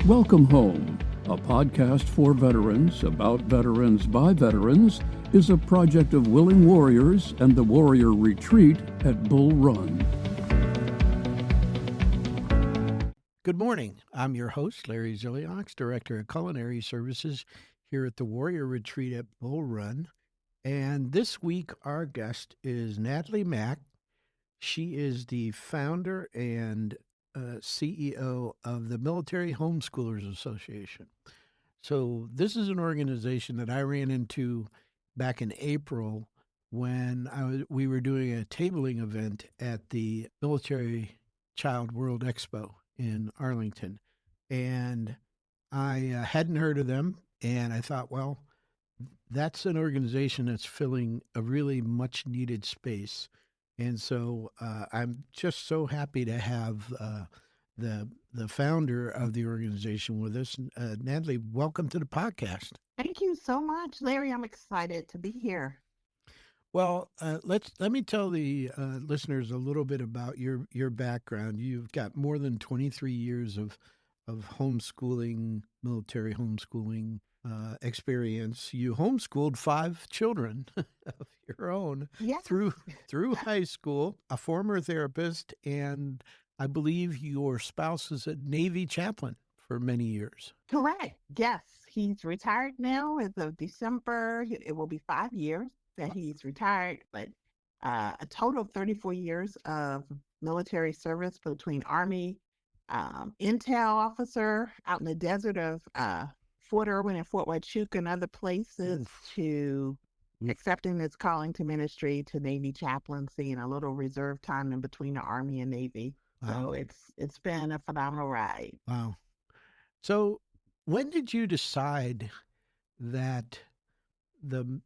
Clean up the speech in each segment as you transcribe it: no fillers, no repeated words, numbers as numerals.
Welcome Home, a podcast for veterans about veterans by veterans, is a project of Willing Warriors and the Warrior Retreat at Bull Run. Good morning. I'm your host, Larry Ziliox, Director of Culinary Services here at the Warrior Retreat at Bull Run. And this week, our guest is Natalie Mack. She is the founder and CEO of the Military Homeschoolers Association. So this is an organization that I ran into back in April when we were doing a tabling event at the Military Child World Expo in Arlington. And I hadn't heard of them, and I thought, well, that's an organization that's filling a really much needed space. And so I'm just so happy to have the founder of the organization with us. Natalie, welcome to the podcast. Thank you so much, Larry. I'm excited to be here. Well, let me tell the listeners a little bit about your background. You've got more than 23 years of homeschooling, military homeschooling experience. You homeschooled 5 children of your own through high school, a former therapist, and I believe your spouse is a Navy chaplain for many years. Correct. Yes. He's retired now as of December. It will be 5 years that he's retired, but a total of 34 years of military service between Army, intel officer out in the desert of Fort Irwin and Fort Huachuca and other places, to accepting his calling to ministry, to Navy chaplaincy, and a little reserve time in between the Army and Navy. Wow. So it's been a phenomenal ride. Wow. So when did you decide that the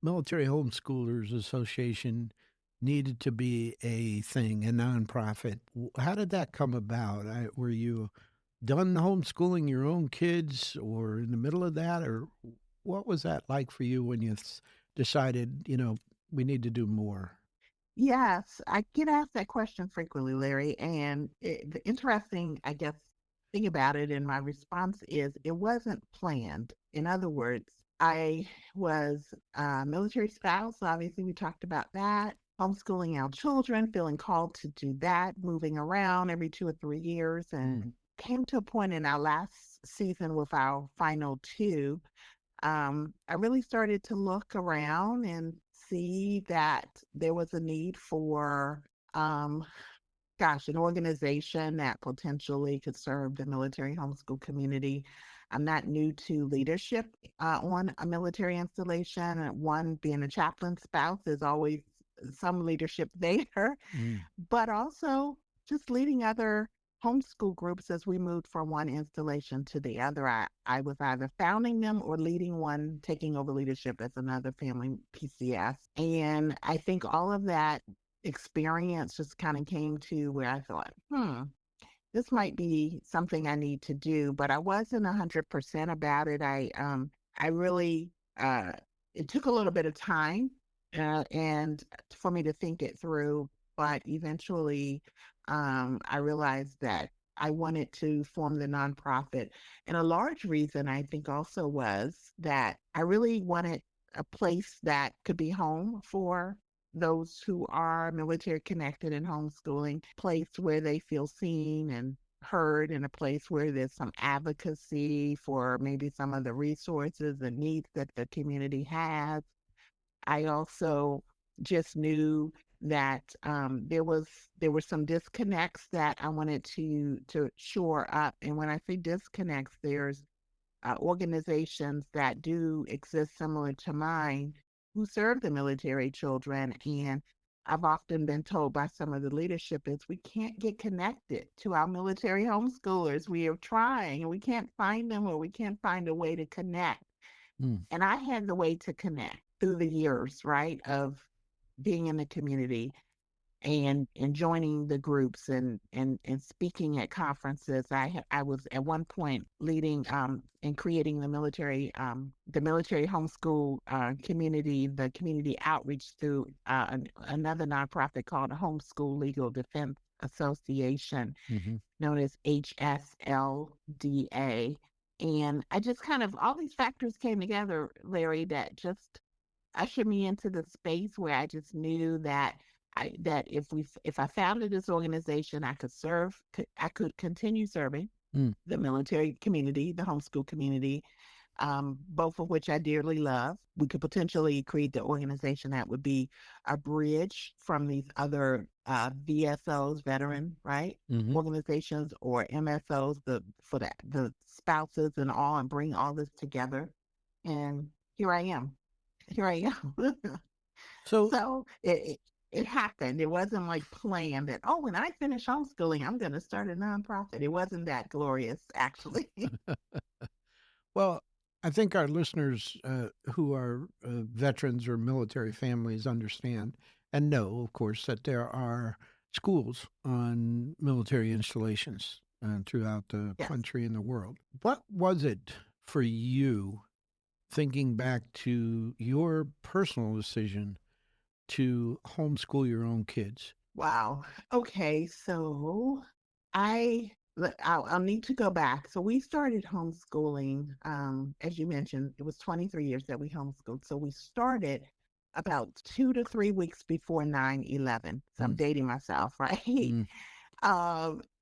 Military Homeschoolers Association needed to be a thing, a nonprofit? How did that come about? Were you done homeschooling your own kids or in the middle of that? Or what was that like for you when you decided, we need to do more? Yes, I get asked that question frequently, Larry. And the interesting, I guess, thing about it, and my response is it wasn't planned. In other words, I was a military spouse. Obviously, we talked about that. Homeschooling our children, feeling called to do that, moving around every 2 or 3 years, and came to a point in our last season with our final 2. I really started to look around and see that there was a need for, an organization that potentially could serve the military homeschool community. I'm not new to leadership on a military installation. One, being a chaplain spouse, there's always some leadership there, but also just leading other homeschool groups as we moved from one installation to the other. I was either founding them or leading one, taking over leadership as another family PCS. And I think all of that experience just kind of came to where I thought, this might be something I need to do, but I wasn't 100% about it. I really, it took a little bit of time and for me to think it through, but eventually I realized that I wanted to form the nonprofit. And a large reason, I think, also was that I really wanted a place that could be home for those who are military connected and homeschooling, place where they feel seen and heard, in a place where there's some advocacy for maybe some of the resources and needs that the community has. I also just knew that there were some disconnects that I wanted to shore up. And when I say disconnects, there's organizations that do exist similar to mine who serve the military children. And I've often been told by some of the leadership is we can't get connected to our military homeschoolers. We are trying and we can't find them, or we can't find a way to connect. And I had the way to connect through the years, right, of being in the community and joining the groups and speaking at conferences. I was at one point leading and creating the military homeschool community, the community outreach through another nonprofit called Homeschool Legal Defense Association Mm-hmm. known as HSLDA. And I just kind of, all these factors came together, Larry, that just ushered me into the space where I just knew that if I founded this organization, I could continue serving Mm. the military community, the homeschool community, both of which I dearly love. We could potentially create the organization that would be a bridge from these other VSOs, veteran, right? Mm-hmm. Organizations or MSOs, the spouses and all, and bring all this together. And here I am. Here I am. So, So it happened. It wasn't like planned that, oh, when I finish homeschooling, I'm going to start a nonprofit. It wasn't that glorious, actually. well, I think our listeners who are veterans or military families understand and know, of course, that there are schools on military installations throughout the Yes. country and the world. What was it for you, thinking back to your personal decision to homeschool your own kids? Wow. Okay. So I'll need to go back. So we started homeschooling, as you mentioned, it was 23 years that we homeschooled. So we started about 2 to 3 weeks before 9/11. So I'm Mm. dating myself, right? Mm.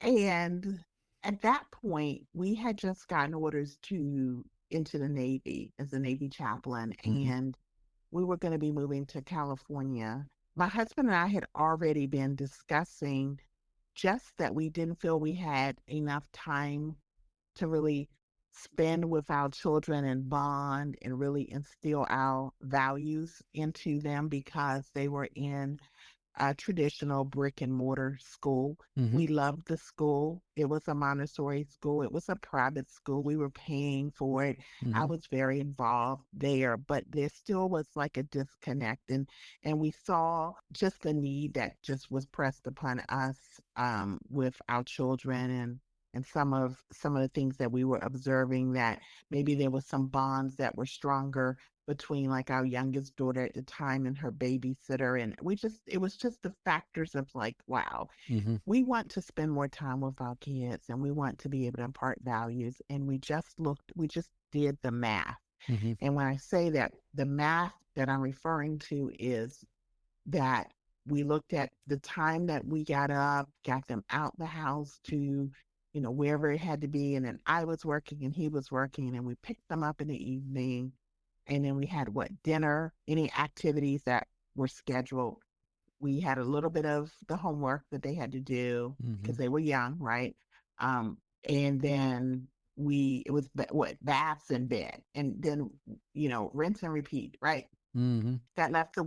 And at that point, we had just gotten orders to into the Navy as a Navy chaplain, Mm-hmm. and we were going to be moving to California. My husband and I had already been discussing just that we didn't feel we had enough time to really spend with our children and bond and really instill our values into them because they were in a traditional brick and mortar school. Mm-hmm. We loved the school. It was a Montessori school. It was a private school. We were paying for it. I Mm-hmm. was very involved there, but there still was like a disconnect, and we saw just the need that just was pressed upon us with our children and some of the things that we were observing that maybe there was some bonds that were stronger between like our youngest daughter at the time and her babysitter, and it was just the factors of like, wow, Mm-hmm. we want to spend more time with our kids and we want to be able to impart values, and we just did the math. Mm-hmm. And when I say that, the math that I'm referring to is that we looked at the time that we got up, got them out the house to, wherever it had to be. And then I was working and he was working, and we picked them up in the evening. And then we had dinner, any activities that were scheduled. We had a little bit of the homework that they had to do Mm-hmm. because they were young, right? And then it was baths and bed, and then, rinse and repeat, right? Mm-hmm. That left the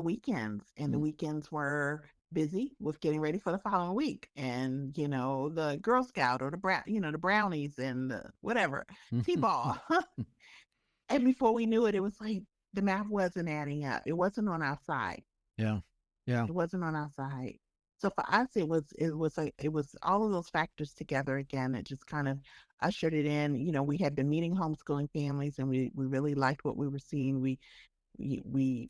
weekends, and the weekends were busy with getting ready for the following week, and the Girl Scout or the brownies and the whatever Mm-hmm. T-ball. And before we knew it, it was like the math wasn't adding up. It wasn't on our side. Yeah. Yeah. It wasn't on our side. So for us, it was all of those factors together again. It just kind of ushered it in. We had been meeting homeschooling families, and we really liked what we were seeing. We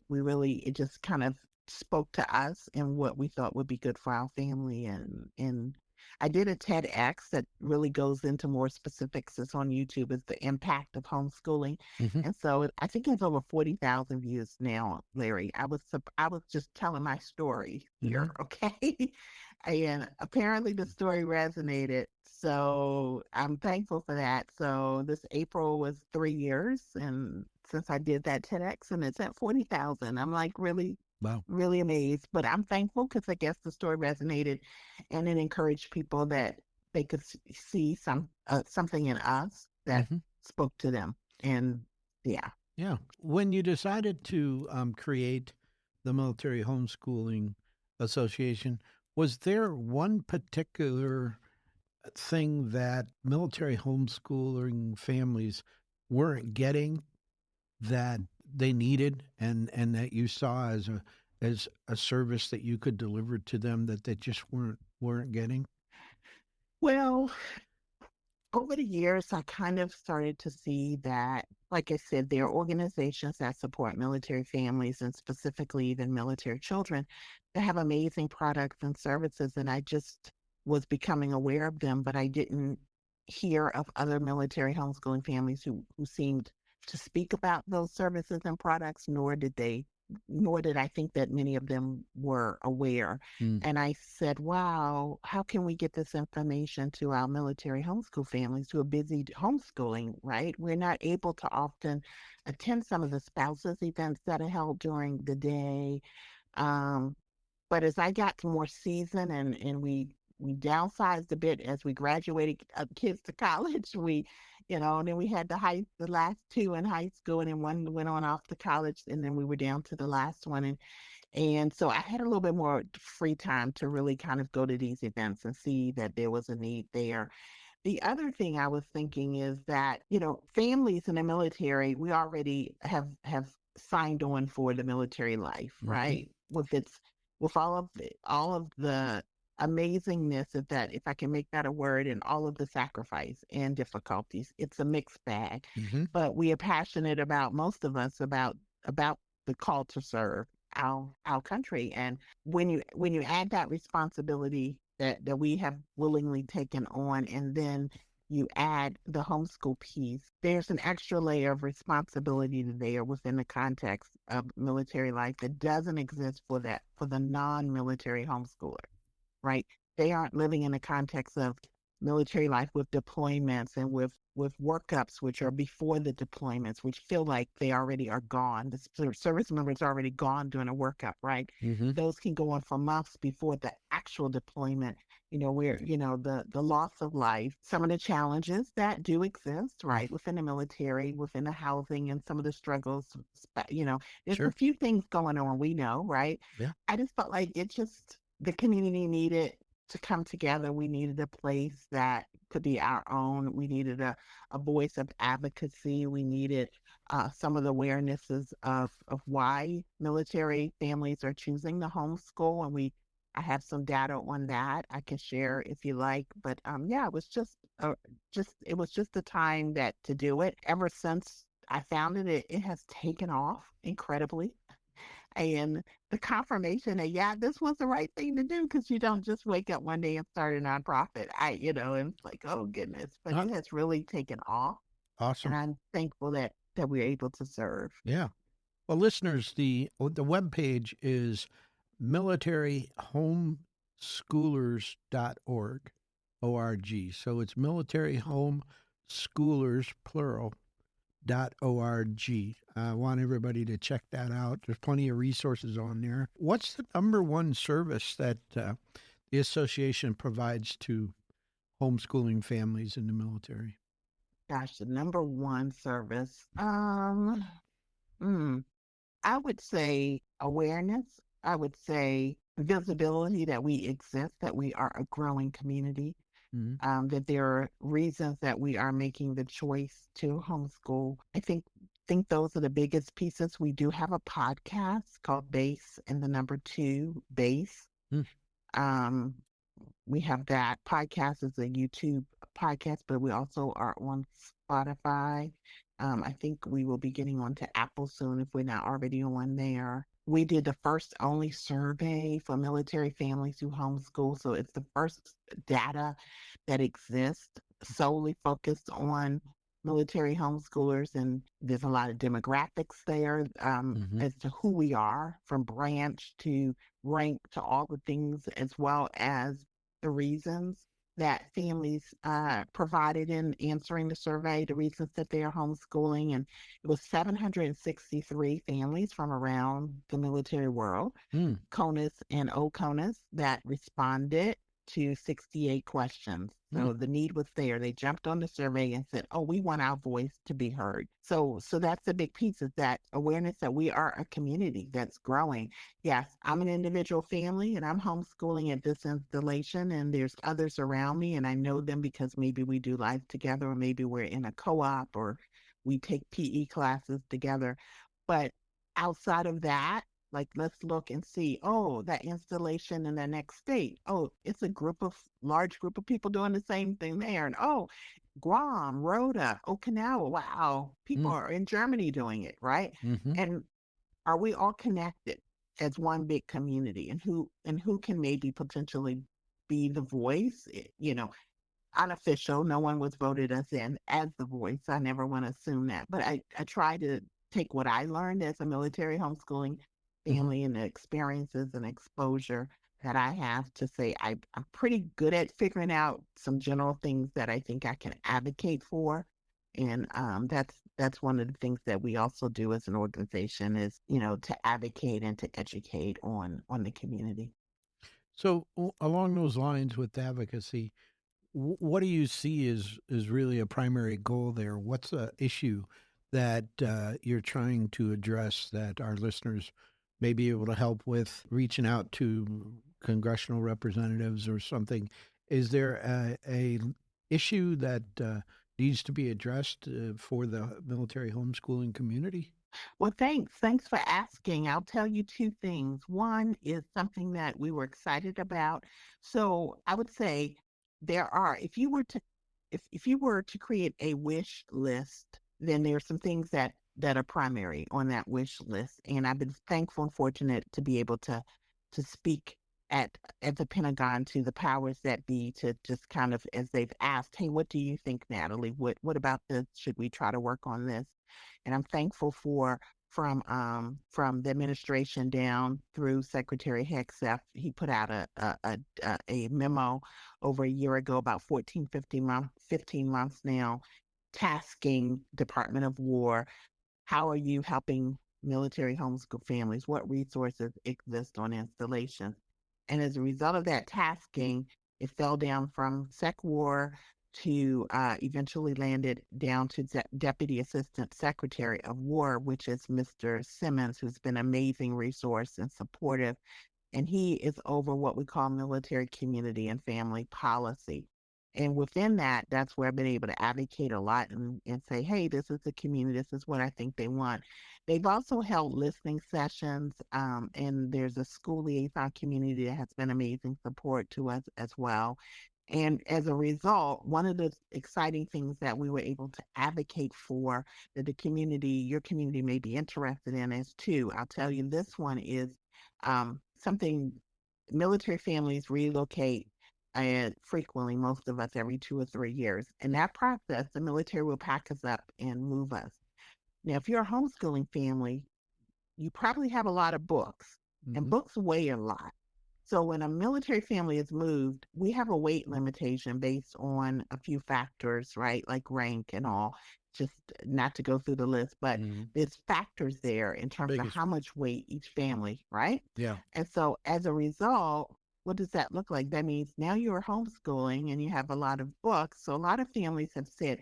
really, it just kind of spoke to us and what we thought would be good for our family. And I did a TEDx that really goes into more specifics. It's on YouTube. It's the impact of homeschooling. Mm-hmm. And so I think it's over 40,000 views now, Larry. I was just telling my story Mm-hmm. here, okay? And apparently the story resonated. So I'm thankful for that. So this April was 3 years, and since I did that TEDx, and it's at 40,000. I'm like really, Wow. really amazed, but I'm thankful because I guess the story resonated, and it encouraged people that they could see something in us that Mm-hmm. spoke to them. And yeah. Yeah. When you decided to create the Military Homeschooling Association, was there one particular thing that military homeschooling families weren't getting that they needed and that you saw as a service that you could deliver to them that they just weren't getting? Well, over the years, I kind of started to see that, like I said, there are organizations that support military families and specifically even military children have amazing products and services, and I just was becoming aware of them, but I didn't hear of other military homeschooling families who seemed to speak about those services and products, nor did I think that many of them were aware. Mm. And I said, wow, how can we get this information to our military homeschool families who are busy homeschooling, right? We're not able to often attend some of the spouses events that are held during the day. Um, but as I got to more season and we downsized a bit as we graduated kids to college, and then we had the last two in high school, and then one went on off to college, and then we were down to the last one, and so I had a little bit more free time to really kind of go to these events and see that there was a need there. The other thing I was thinking is that, families in the military, we already have signed on for the military life, right? With all of the amazingness of that, if I can make that a word, and all of the sacrifice and difficulties. It's a mixed bag. Mm-hmm. But we are passionate about, most of us, about the call to serve our country. And when you add that responsibility that we have willingly taken on, and then you add the homeschool piece, there's an extra layer of responsibility there within the context of military life that doesn't exist for the non-military homeschooler, right? They aren't living in the context of military life with deployments and with workups, which are before the deployments, which feel like they already are gone. The service member is already gone during a workup, right? Mm-hmm. Those can go on for months before the actual deployment. Where the loss of life, some of the challenges that do exist, right, within the military, within the housing, and some of the struggles. There's Sure. a few things going on. We know, right? Yeah. I just felt like the community needed to come together. We needed a place that could be our own. We needed a voice of advocacy. We needed some of the awarenesses of why military families are choosing the homeschool. And I have some data on that I can share if you like. But yeah, it was it was just the time to do it. Ever since I found it has taken off incredibly. And the confirmation that, yeah, this was the right thing to do, because you don't just wake up one day and start a nonprofit. And it's like, oh goodness, but it has really taken off. Awesome. And I'm thankful that we're able to serve. Yeah. Well, listeners, the webpage is militaryhomeschoolers.org. O-R-G. So it's militaryhomeschoolers, plural, .org. I want everybody to check that out. There's plenty of resources on there. What's the number one service that the association provides to homeschooling families in the military? Gosh, the number one service. I would say awareness. I would say visibility that we exist, that we are a growing community, that there are reasons that we are making the choice to homeschool. I think those are the biggest pieces. We do have a podcast called Base and the number 2 Base. We have that podcast as a YouTube podcast, but we also are on Spotify. I think we will be getting onto Apple soon if we're not already on there. We did the first only survey for military families who homeschool. So it's the first data that exists solely focused on military homeschoolers. And there's a lot of demographics there as to who we are, from branch to rank to all the things, as well as the reasons that families provided in answering the survey, the reasons that they are homeschooling. And it was 763 families from around the military world, CONUS and OCONUS, that responded to 68 questions. So the need was there. They jumped on the survey and said, oh, we want our voice to be heard. So that's a big piece, is that awareness that we are a community that's growing. Yes, I'm an individual family and I'm homeschooling at this installation, and there's others around me, and I know them because maybe we do life together, or maybe we're in a co-op, or we take PE classes together. But outside of that, like, let's look and see, oh, that installation in the next state. Oh, it's a large group of people doing the same thing there. And oh, Guam, Rhoda, Okinawa, wow, people are in Germany doing it, right? And are we all connected? as one big community, and who can maybe potentially be the voice, unofficial. No one was voted us in as the voice. I never want to assume that, but I try to take what I learned as a military homeschooling Hmm. family and the experiences and exposure that I have to say I'm pretty good at figuring out some general things that I think I can advocate for. And that's one of the things that we also do as an organization is, to advocate and to educate on the community. So along those lines with advocacy, what do you see is really a primary goal there? What's the issue that you're trying to address that our listeners may be able to help with reaching out to congressional representatives or something? Is there a issue that needs to be addressed for the military homeschooling community? Well, thanks. Thanks for asking. I'll tell you two things. One is something that we were excited about. So I would say there are, if you were to create a wish list, then there are some things that are primary on that wish list. And I've been thankful and fortunate to be able to speak at the Pentagon to the powers that be, to just kind of, as they've asked, hey, what do you think, Natalie? What about this? Should we try to work on this? And I'm thankful for from the administration down through Secretary Hegseth. He put out a memo over a year ago, about 15 months now, tasking Department of War. How are you helping military homeschool families? What resources exist on installations? And as a result of that tasking, it fell down from Sec War to eventually landed down to Deputy Assistant Secretary of War, which is Mr. Simmons, who's been an amazing resource and supportive. And he is over what we call military community and family policy. And within that, that's where I've been able to advocate a lot and say, hey, this is the community, this is what I think they want. They've also held listening sessions, and there's a school liaison community that has been amazing support to us as well. And as a result, one of the exciting things that we were able to advocate for that your community may be interested in is too. I'll tell you, this one is something military families relocate and frequently, most of us every 2 or 3 years. In that process, the military will pack us up and move us. Now, if you're a homeschooling family, you probably have a lot of books, and Hmm. books weigh a lot. So when a military family is moved, we have a weight limitation based on a few factors, right? Like rank and all, just not to go through the list, but Hmm. there's factors there in terms of Biggest, how much weight each family, right? yeah. And so as a result, what does that look like? That means now you're homeschooling and you have a lot of books. So a lot of families have said,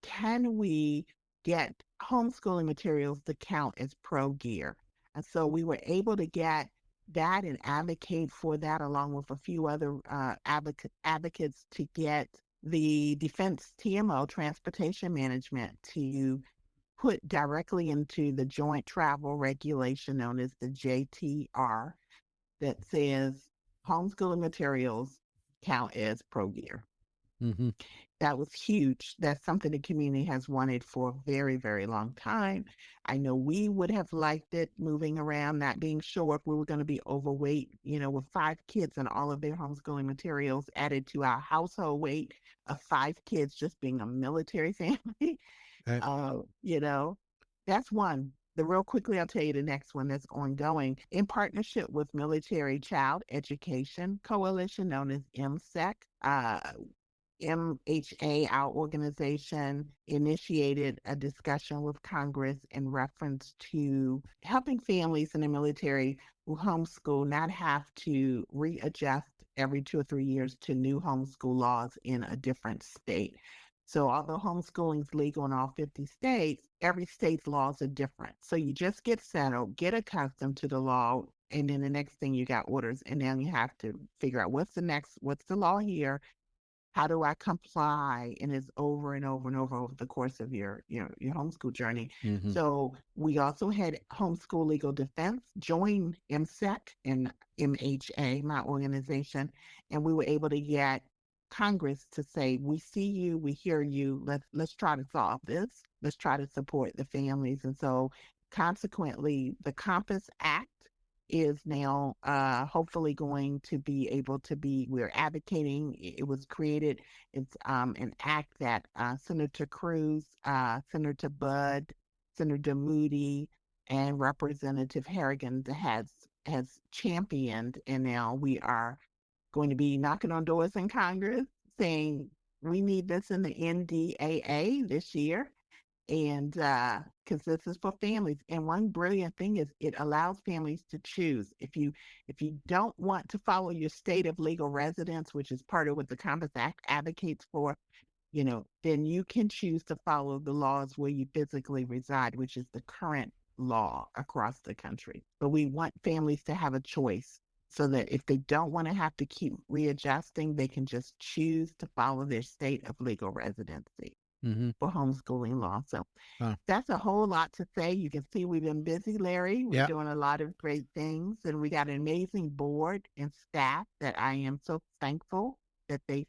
can we get homeschooling materials to count as pro gear? And so we were able to get that and advocate for that along with a few other advocates to get the Defense TMO, Transportation Management, to put directly into the Joint Travel Regulation known as the JTR that says homeschooling materials count as pro gear. Hmm. That was huge. That's something the community has wanted for a very, very long time. I know we would have liked it moving around, not being sure if we were going to be overweight, with 5 kids and all of their homeschooling materials added to our household weight of 5 kids, just being a military family. Uh, uh, you know, that's one. The real quickly, I'll tell you the next one that's ongoing in partnership with Military Child Education Coalition, known as MSEC. MHA, our organization, initiated a discussion with Congress in reference to helping families in the military who homeschool not have to readjust every 2 or 3 years to new homeschool laws in a different state. So, although homeschooling is legal in all 50 states, every state's laws are different. So, you just get settled, get accustomed to the law, and then the next thing you got orders, and then you have to figure out what's the law here, how do I comply? And it's over and over and over the course of your homeschool journey. hmm. So we also had Homeschool Legal Defense join MSEC and MHA, my organization, and we were able to get Congress to say, we see you, we hear you, let's try to solve this. Let's try to support the families. And so consequently, the Compass Act is now hopefully going to be able to be, we're advocating. It was created, it's an act that Senator Cruz, Senator Budd, Senator Moody, and Representative Harrigan has championed, and now we are going to be knocking on doors in Congress saying we need this in the NDAA this year. And because this is for families, and one brilliant thing is it allows families to choose. If you don't want to follow your state of legal residence, which is part of what the Compass Act advocates for, then you can choose to follow the laws where you physically reside, which is the current law across the country. But we want families to have a choice so that if they don't want to have to keep readjusting, they can just choose to follow their state of legal residency for homeschooling law. So that's a whole lot to say. You can see we've been busy, Larry. We're doing a lot of great things, and we got an amazing board and staff that I am so thankful that they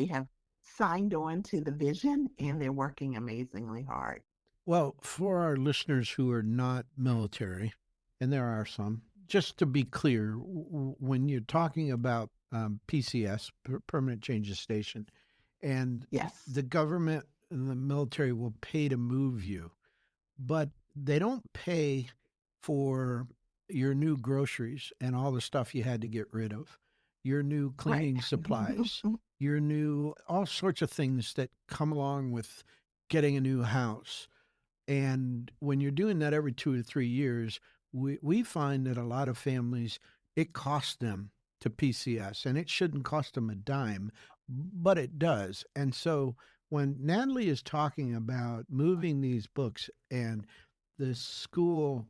have signed on to the vision, and they're working amazingly hard. Well, for our listeners who are not military, and there are some, just to be clear, when you're talking about PCS, Permanent Changes Station, and the government and the military will pay to move you, but they don't pay for your new groceries and all the stuff you had to get rid of, your new cleaning supplies, your new, all sorts of things that come along with getting a new house. And when you're doing that every 2 to 3 years, we find that a lot of families, it costs them to PCS, and it shouldn't cost them a dime, but it does. And so when Natalie is talking about moving these books and the school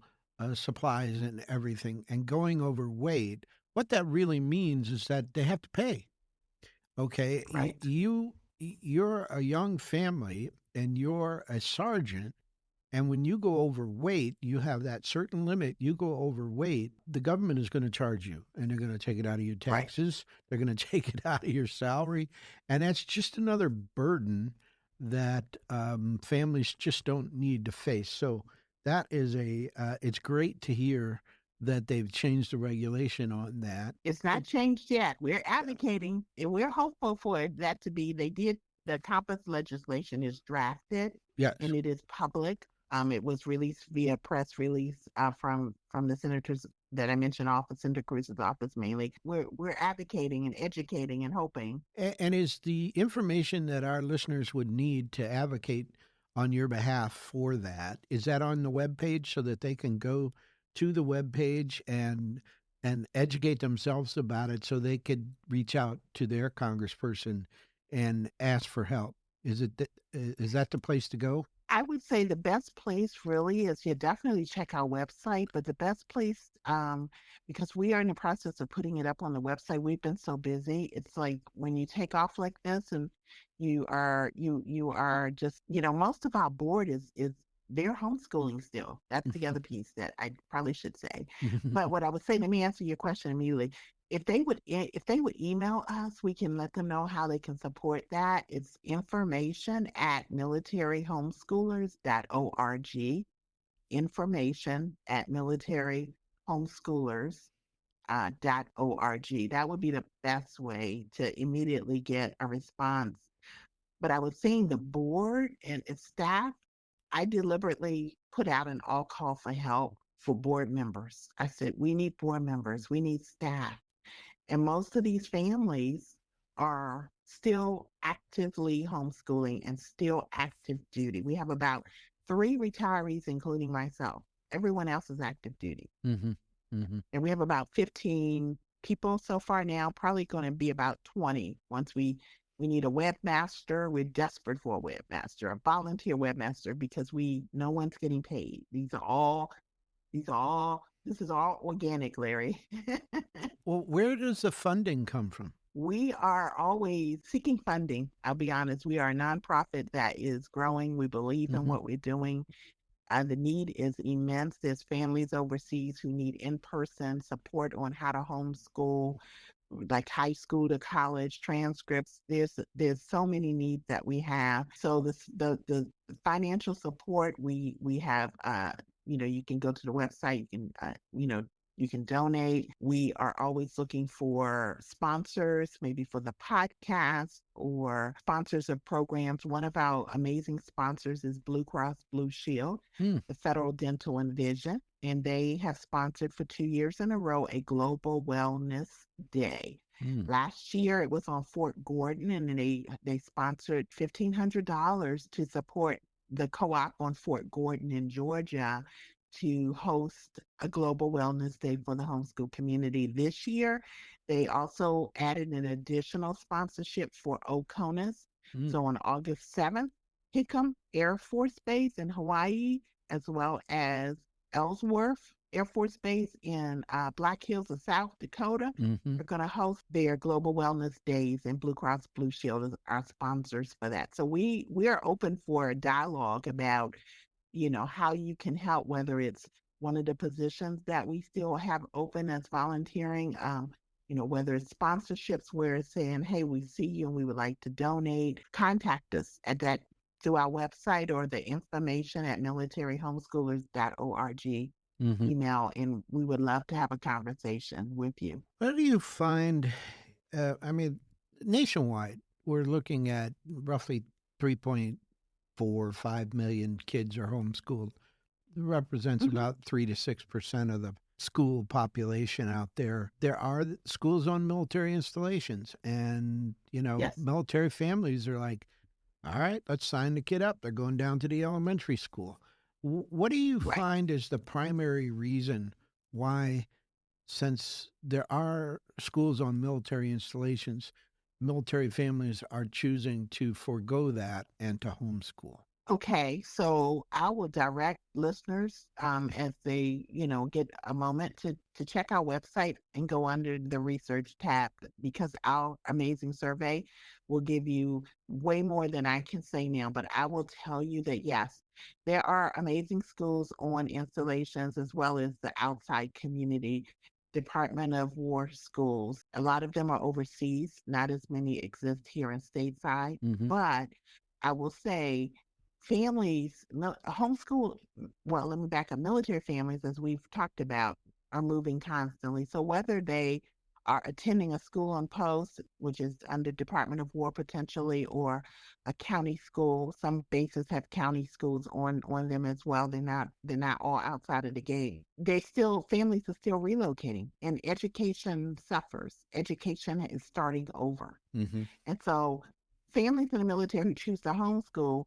supplies and everything and going overweight, what that really means is that they have to pay. Okay, right. You're a young family and you're a sergeant. And when you go overweight, you have that certain limit. You go overweight, the government is going to charge you, and they're going to take it out of your taxes. Right. They're going to take it out of your salary. And that's just another burden that families just don't need to face. So that is it's great to hear that they've changed the regulation on that. It's not changed yet. We're advocating, and we're hopeful for that to be, the Compass legislation is drafted. Yes. And it is public. It was released via press release from the senators that I mentioned, Senator Cruz's office mainly. We're advocating and educating and hoping. And is the information that our listeners would need to advocate on your behalf for that, is that on the webpage so that they can go to the webpage and educate themselves about it so they could reach out to their congressperson and ask for help? Is that the place to go? I would say the best place really is, definitely check our website, but the best place, because we are in the process of putting it up on the website. We've been so busy. It's like when you take off like this and you are just, most of our board is they're homeschooling still. That's the other piece that I probably should say. But what I would say, let me answer your question immediately. If they would email us, we can let them know how they can support that. It's information@militaryhomeschoolers.org. Information@militaryhomeschoolers.org. That would be the best way to immediately get a response. But I was saying the board and its staff, I deliberately put out an all call for help for board members. I said, we need board members, we need staff. And most of these families are still actively homeschooling and still active duty. We have about 3 retirees, including myself. Everyone else is active duty. And we have about 15 people so far now, probably going to be about 20 once we need a webmaster. We're desperate for a webmaster, a volunteer webmaster, because no one's getting paid. This is all organic, Larry. Well, where does the funding come from? We are always seeking funding. I'll be honest. We are a nonprofit that is growing. We believe in what we're doing. The need is immense. There's families overseas who need in-person support on how to homeschool, like high school to college transcripts. There's so many needs that we have. So the financial support we have, you can go to the website and You can donate. We are always looking for sponsors, maybe for the podcast or sponsors of programs. One of our amazing sponsors is Blue Cross Blue Shield, Mm, the Federal Dental and Vision, and they have sponsored for 2 years in a row a Global Wellness Day. mm, Last year it was on Fort Gordon, and they sponsored $1,500 to support the co-op on Fort Gordon in Georgia to host a global wellness day for the homeschool community. This year, they also added an additional sponsorship for OCONUS. mm, So on August 7th, Hickam Air Force Base in Hawaii, as well as Ellsworth Air Force Base in Black Hills of South Dakota, mm-hmm. are going to host their Global Wellness Days, and Blue Cross Blue Shield is our sponsors for that. So we are open for a dialogue about how you can help, whether it's one of the positions that we still have open as volunteering, whether it's sponsorships where it's saying, hey, we see you and we would like to donate, contact us at that through our website or the information at militaryhomeschoolers.org Mm-hmm. email, and we would love to have a conversation with you. What do you find? I mean, nationwide, we're looking at roughly 3.45 million kids are homeschooled. It represents Mhm. about 3 to 6% of the school population out there. There are schools on military installations, and Yes. military families are like, all right, let's sign the kid up. They're going down to the elementary school. What do you Right. find is the primary reason why, since there are schools on military installations, military families are choosing to forego that and to homeschool? Okay, so I will direct listeners as they, get a moment to check our website and go under the research tab, because our amazing survey will give you way more than I can say now. But I will tell you that yes, there are amazing schools on installations as well as the outside community Department of War schools. A lot of them are overseas, not as many exist here in stateside, Mm-hmm. but I will say families, homeschool, well, let me back up. Military families, as we've talked about, are moving constantly. So whether they are attending a school on post, which is under Department of War potentially, or a county school, some bases have county schools on them as well. They're not all outside of the gate. Families are still relocating, and education suffers. Education is starting over. Mm-hmm. And so families in the military who choose to homeschool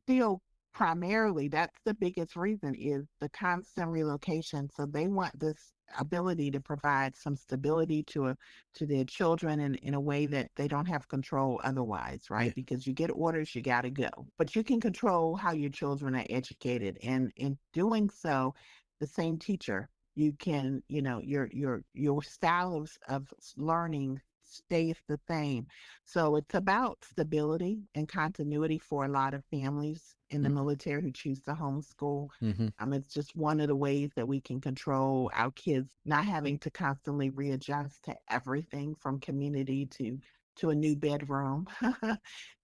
still primarily, that's the biggest reason, is the constant relocation. So they want this ability to provide some stability to their children in a way that they don't have control otherwise, Yeah. right? Because you get orders, you got to go. But you can control how your children are educated. And in doing so, the same teacher, you can, your style of learning stays the same. So it's about stability and continuity for a lot of families in the military who choose to homeschool. Mm-hmm. It's just one of the ways that we can control our kids not having to constantly readjust to everything from community to a new bedroom,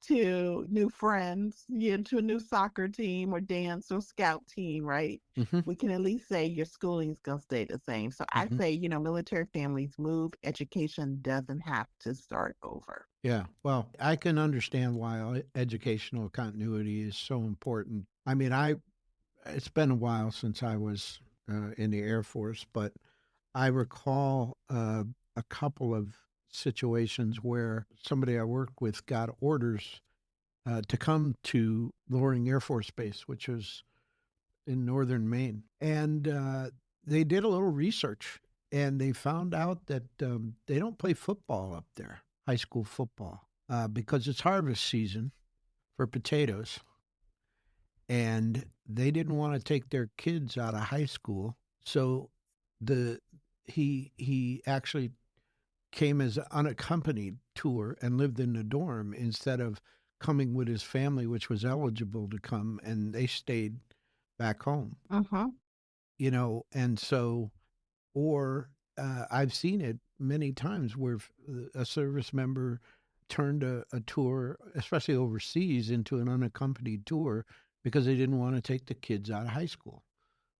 to new friends, yeah, to a new soccer team or dance or scout team, right? Mm-hmm. We can at least say your schooling is going to stay the same. So I Mm-hmm. say, military families move, education doesn't have to start over. Yeah. Well, I can understand why educational continuity is so important. I mean, it's been a while since I was in the Air Force, but I recall a couple of situations where somebody I worked with got orders to come to Loring Air Force Base, which was in northern Maine. And they did a little research, and they found out that they don't play football up there, high school football, because it's harvest season for potatoes. And they didn't want to take their kids out of high school. So he actually came as an unaccompanied tour and lived in the dorm instead of coming with his family, which was eligible to come, and they stayed back home. Uh-huh. And so, or I've seen it many times where a service member turned a tour, especially overseas, into an unaccompanied tour because they didn't want to take the kids out of high school.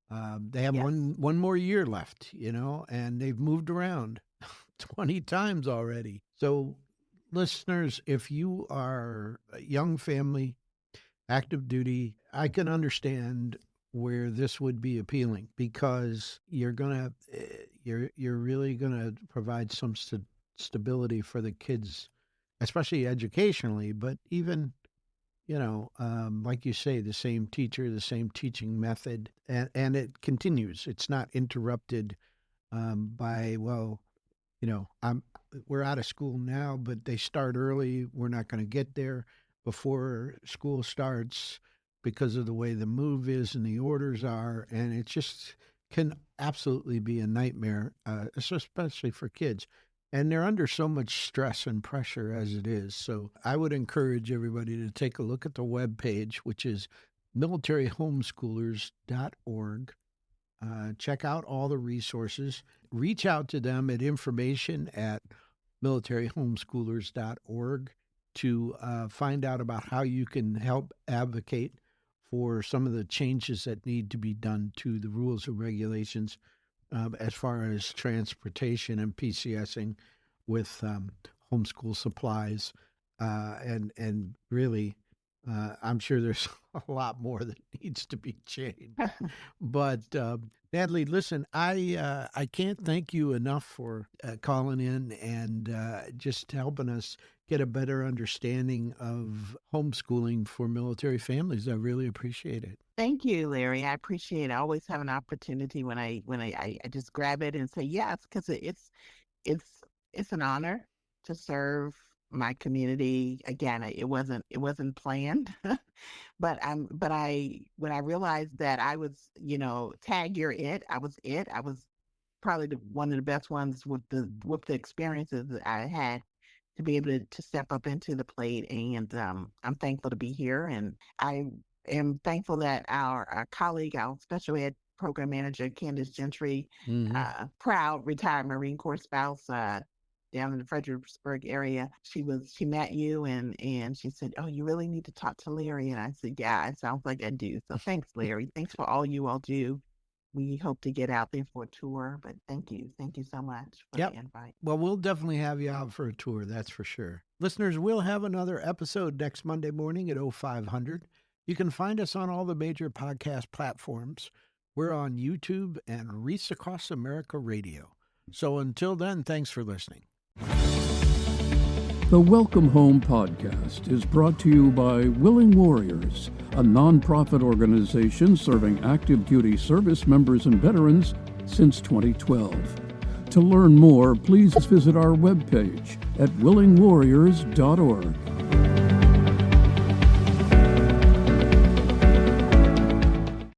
They have Yes. one more year left, and they've moved around 20 times already. So, listeners, if you are a young family, active duty, I can understand where this would be appealing because you're really gonna provide some stability for the kids, especially educationally, but even like you say, the same teacher, the same teaching method, and it continues. It's not interrupted by, we're out of school now, but they start early. We're not going to get there before school starts because of the way the move is and the orders are, and it just can absolutely be a nightmare, especially for kids. And they're under so much stress and pressure as it is. So I would encourage everybody to take a look at the webpage, which is militaryhomeschoolers.org. Check out all the resources. Reach out to them at information@militaryhomeschoolers.org to find out about how you can help advocate for some of the changes that need to be done to the rules and regulations as far as transportation and PCSing with homeschool supplies. And really, I'm sure there's a lot more that needs to be changed. But Natalie, listen, I can't thank you enough for calling in and just helping us get a better understanding of homeschooling for military families. I really appreciate it. Thank you, Larry. I appreciate it. I always have an opportunity when I just grab it and say yes, because it's an honor to serve my community. Again, it wasn't planned, but when I realized that I was, tag you're it. I was probably one of the best ones with the experiences that I had to be able to step up into the plate, and I'm thankful to be here, and I am thankful that our colleague, our special ed program manager, Candace Gentry, proud retired Marine Corps spouse, down in the Fredericksburg area. She met you and she said, "Oh, you really need to talk to Larry." And I said, "Yeah, it sounds like I do." So thanks, Larry. Thanks for all you all do. We hope to get out there for a tour, but thank you so much for the invite. Well, we'll definitely have you out for a tour, that's for sure. Listeners, we'll have another episode next Monday morning at 0500. You can find us on all the major podcast platforms. We're on YouTube and Reese Across America Radio. So until then, thanks for listening. The Welcome Home podcast is brought to you by Willing Warriors, a nonprofit organization serving active duty service members and veterans since 2012. To learn more, please visit our webpage at willingwarriors.org.